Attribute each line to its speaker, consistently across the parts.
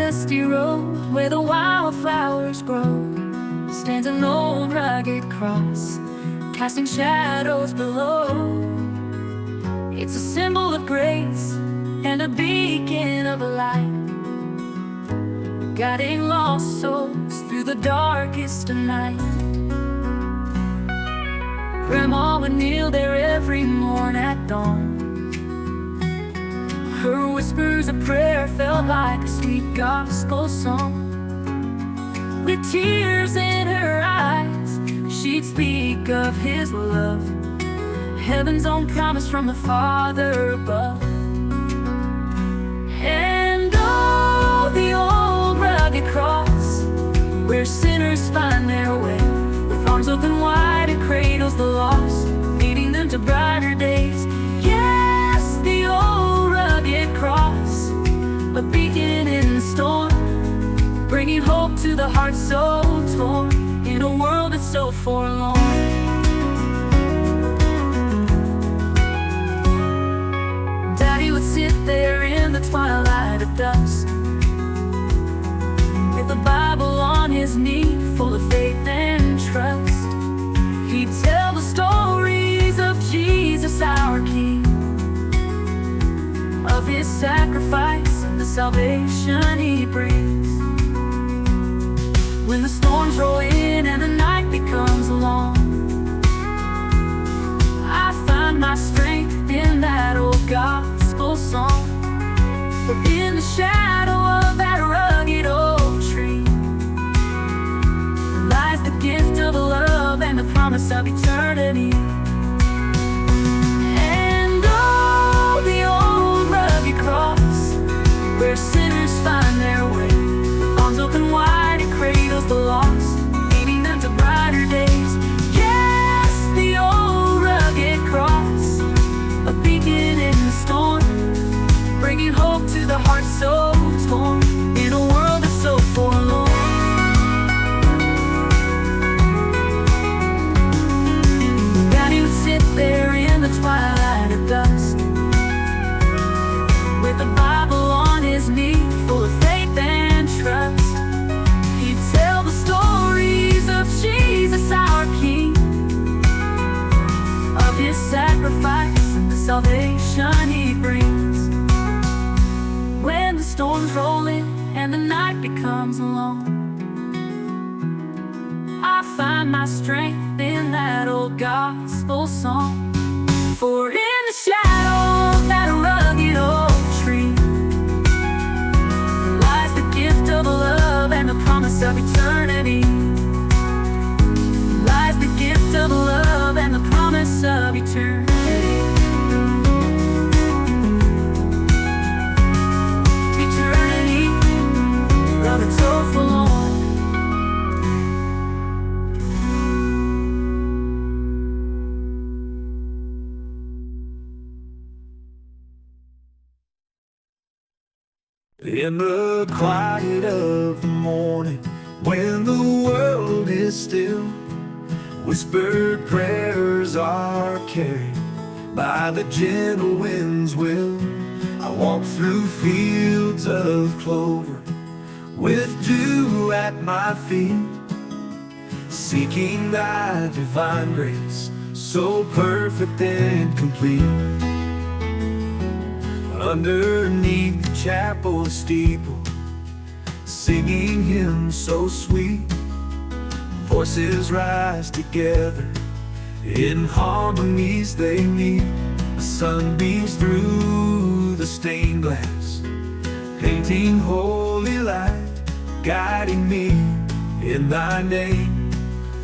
Speaker 1: dusty road where the wildflowers grow stands an old rugged cross, casting shadows below. It's a symbol of grace and a beacon of light, guiding lost souls through the darkest of night. Grandma would kneel there every morn at dawn. Her whispers of prayer felt like a sweet gospel song. With tears in her eyes, she'd speak of His love, heaven's own promise from the Father above. And oh, the old rugged cross, where sinners find their way, with arms open wide it cradles the lost, leading them to brighter days. Yes, the old rugged cross, a beacon in the storm, bringing hope to the heart so torn in a world that's so forlorn. Daddy would sit there in the twilight of dusk, with the Bible on his knee, full of faith and trust. He'd tell the stories of Jesus our King, of His sacrifice and the salvation He brings. When the storms roll in and the night becomes long, I find my strength in that old gospel song. For in the shadow of that rugged old tree lies the gift of love and the promise of eternity. And oh, the old rugged cross, where sinners find their way, with arms open wide it cradles the lost, leading them to brighter days. Yes, the old rugged cross, a beacon in the storm, bringing hope to the heart so torn in a world that's so forlorn. Daddy would sit there in the twilight of dusk, with the Bible on his knee, full of faith and trust. He'd tell the stories of Jesus our King, of His sacrifice and the salvation He brings. When the storms roll in and the night becomes long, I find my strength in that old gospel song. For in the shadow of that rugged old tree lies the gift of love and the promise of eternity. Lies the gift of love and the promise of eternity. Love it's so forlorn.
Speaker 2: In the quiet of the morning, when the world is still, whispered prayers are carried by the gentle wind's will. I walk through fields of clover with dew at my feet, seeking Thy divine grace, so perfect and complete. Underneath the chapel steeple, singing hymns so sweet, voices rise together, in harmonies they meet. The sun beams through the stained glass, painting holy light, guiding me in Thy name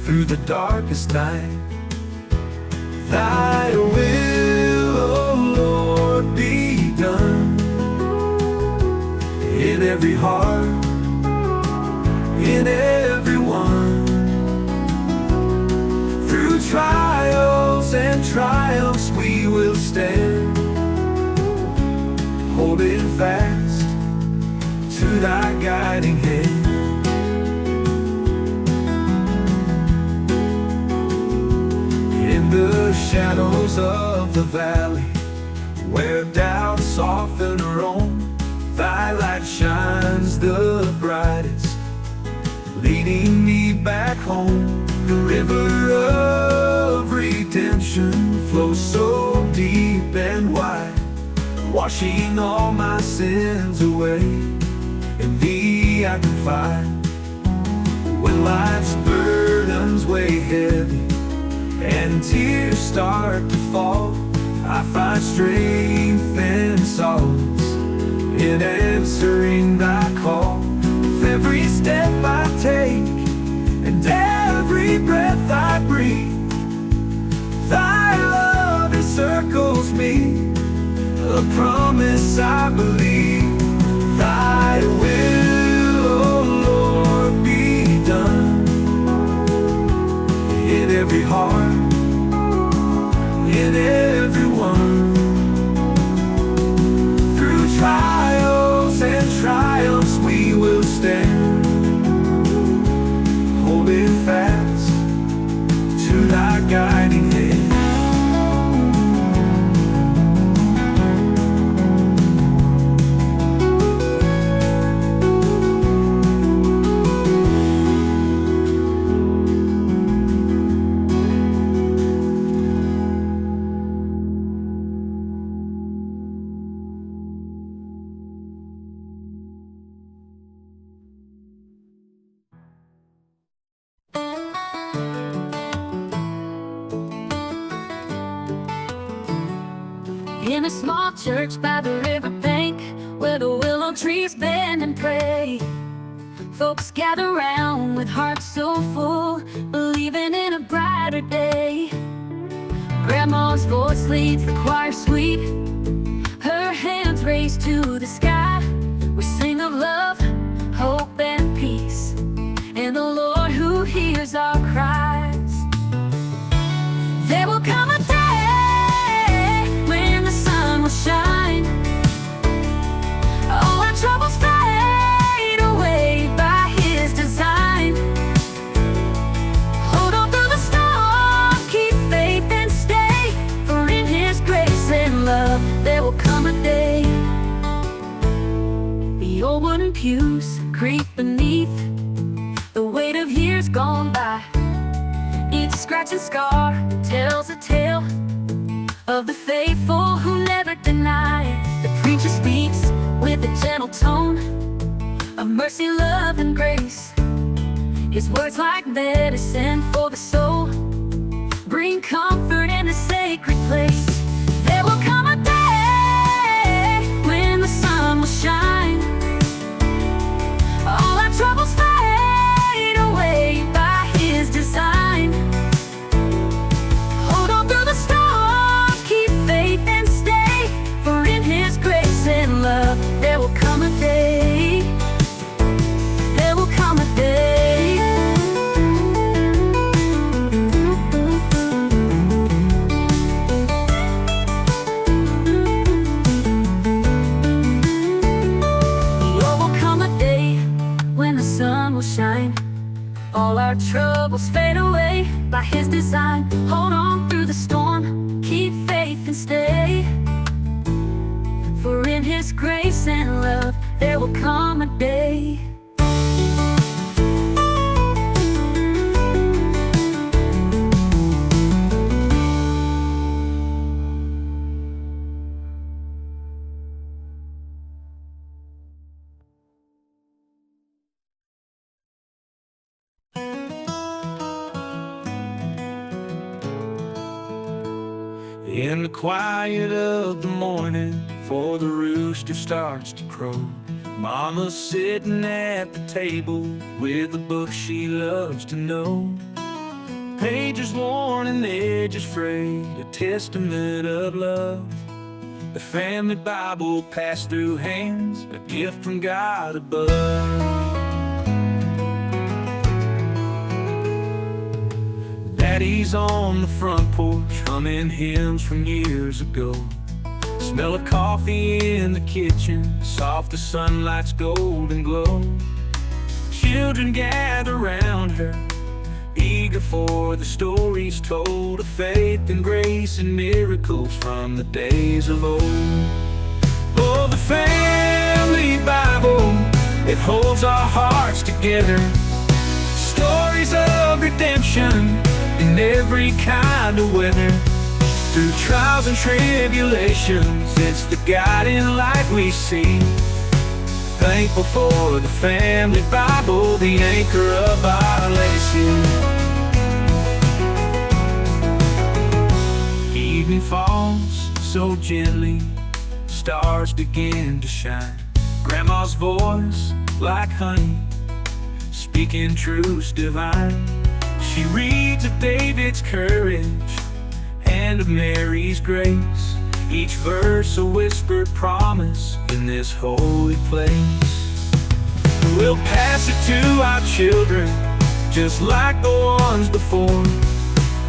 Speaker 2: through the darkest night. Thy will, O Lord, be done in every heart, in everyone. Through trials and triumphs we will stand, holding fast to Thy guiding hand. In the shadows of the valley, where doubts often roam, Thy light shines the brightest, leading me back home. The river of redemption flows so deep and wide, washing all my sins away. In thee I confide. When life's burdens weigh heavy and tears start to fall, I find strength and solace in answering thy call. With every step I take and every breath I breathe, thy love encircles me, a promise I believe. Thy will, O Lord, be done in every heart, in everyone. Through trials and triumphs we will stand, holding fast to thy guiding hand.
Speaker 1: In a small church by the river bank, where the willow trees bend and pray, folks gather round with hearts so full, believing in a brighter day. Grandma's voice leads the choir sweet, her hands raised to the sky. We sing of love, hope, and peace, and the Lord who hears our cries. There will come a day will shine, all our troubles fade away by his design. Hold on through the storm, keep faith and stay, for in his grace and love there will come a day. The old wooden pews creak beneath the weight of years gone by. Each scratch and scar tells a tale of the faithful who never deny. The preacher speaks with a gentle tone of mercy, love, and grace. His words like medicine for the soul bring comfort in a sacred place. There will come a day when the sun will shine, all our troubles fade away by his design. Hold on through the storm, keep faith and stay, for in his grace and love there will come a day. There will come a day. There will come a day when the sun will shine, all our troubles fade away by his design. Hold on through the storm, keep faith and stay, for in his grace and love there will come a day.
Speaker 2: In the quiet of the morning, before the rooster starts to crow, Mama's sitting at the table with a book she loves to know. Pages worn and edges frayed, a testament of love. The family Bible passed through hands, a gift from God above. Daddy's on the front porch, humming hymns from years ago. Smell of coffee in the kitchen, soft as sunlight's golden glow. Children gather round her, eager for the stories told of faith and grace and miracles from the days of old. Oh, the family Bible it holds our hearts together. Stories of redemption in every kind of weather. Through trials and tribulations, it's the guiding light we see. Thankful for the family Bible, the anchor of our legacy. Evening falls so gently, stars begin to shine. Grandma's voice like honey, speaking truths divine. She reads of David's courage and of Mary's grace, each verse a whispered promise in this holy place. We'll pass it to our children, just like the ones before,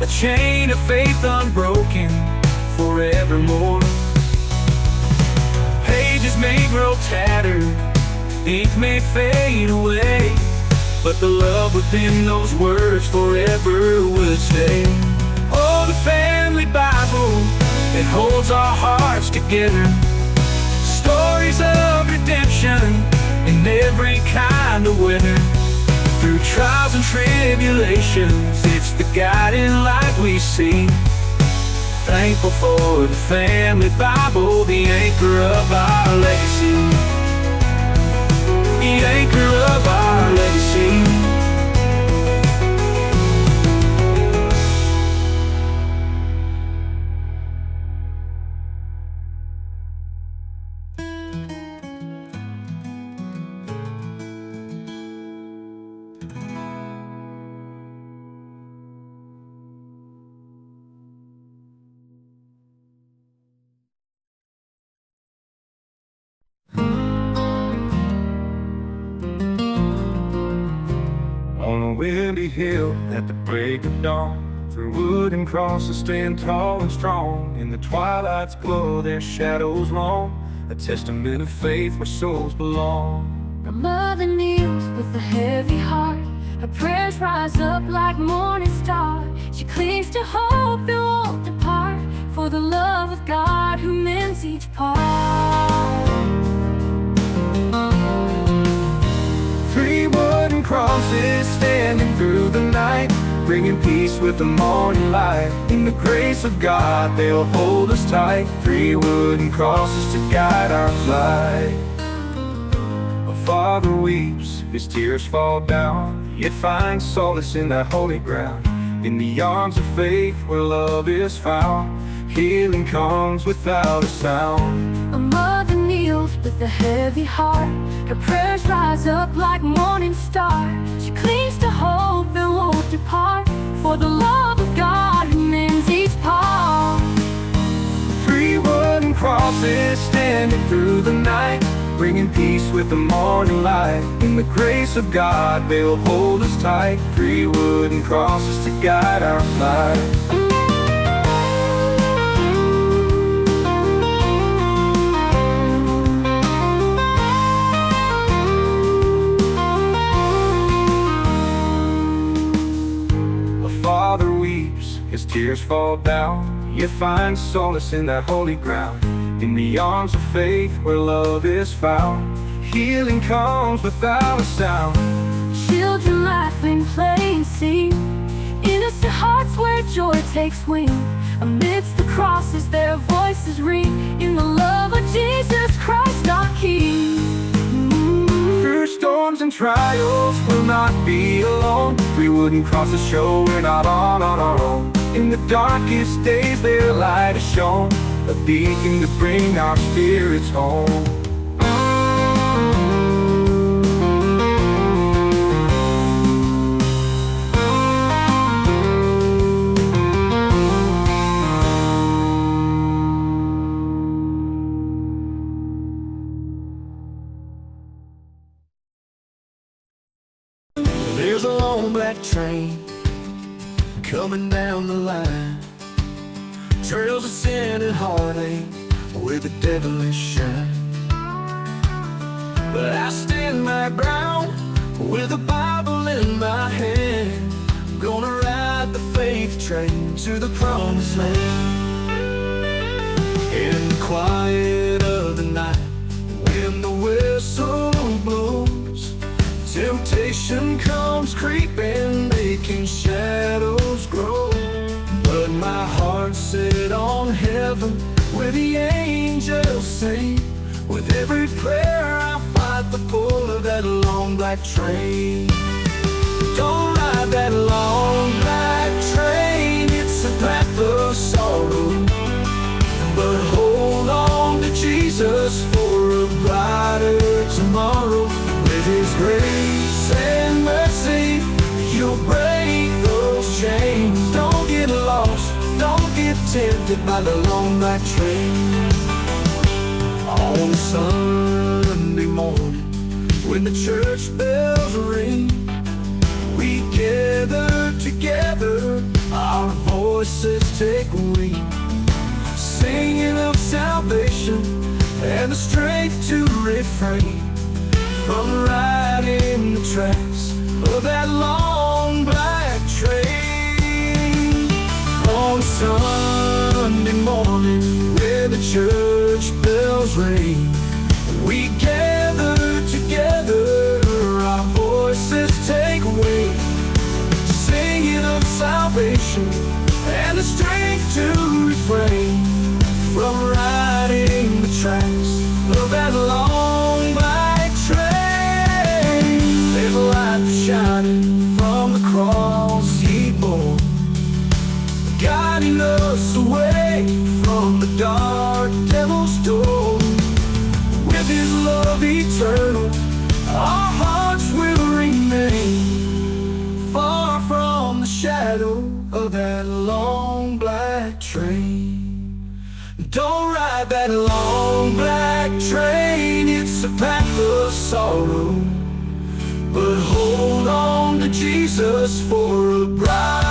Speaker 2: a chain of faith unbroken forevermore. Pages may grow tattered, ink may fade away, but the love within those words forever will stay. Oh, the family Bible, it holds our hearts together. Stories of redemption in every kind of weather. Through trials and tribulations, it's the guiding light we see. Thankful for the family Bible, the anchor of our legacy. The anchor of our legacy. On a windy hill at the break of dawn, through wooden crosses stand tall and strong. In the twilight's glow their shadows roam, a testament of faith where souls belong.
Speaker 1: A mother kneels with a heavy heart, her prayers rise up like morning star. She clings to hope that won't depart, for the love of God who mends each part.
Speaker 2: 3 wooden crosses standing through the night, bringing peace with the morning light. In the grace of God they'll hold us tight, 3 wooden crosses to guide our flight. A father weeps, his tears fall down, yet finds solace in that holy ground. In the arms of faith where love is found, healing comes without a sound.
Speaker 1: A mother kneels with a heavy heart, her prayers rise up like morning star. She clings to hope that won't depart, for the love of God who mends each part.
Speaker 2: 3 wooden crosses standing through the night, bringing peace with the morning light. In the grace of God they'll hold us tight, 3 wooden crosses to guide our flight. Father weeps, his tears fall down, yet finds solace in that holy ground. In the arms of faith where love is found, healing comes without a sound.
Speaker 1: Children laugh and play and sing, innocent hearts where joy takes wing. Amidst the crosses their voices ring, in the love of Jesus Christ our King.
Speaker 2: Through storms and trials we'll not be alone, 3 wooden crosses show we're not on our own. In the darkest days their light is shown, a beacon to bring our spirits home. There's a long black train coming down the line, trails of sin and heartache where the devilish shine. But I stand my ground with a Bible in my hand, gonna ride the faith train to the promised land. In the quiet of the night, when the whistle blows, Temptation comes creeping, making shadows grow. But my heart's set on heaven, where the angels sing. With every prayer I fight the pull of that long black train. Don't ride that long black train, it's a path of sorrow. But hold on to Jesus for a brighter tomorrow. With His grace and mercy, He'll break those chains. Don't get lost, don't get tempted by the long black train. On Sunday morning, when the church bells ring, we gather together, our voices take wing, singing of salvation and the strength to refrain from riding the tracks of that long black train. On Sunday morning, where the church bells ring, we gather together, our voices take wing, singing of salvation and the strength to refrain from riding the tracks of that long black train. There's a light shining from the cross He bore, guiding us away from the dark devil's door. With His love eternal, our hearts will remain far from the shadow of that long black train. Don't ride that long black train, it's a path of sorrow. But hold on to Jesus for a bright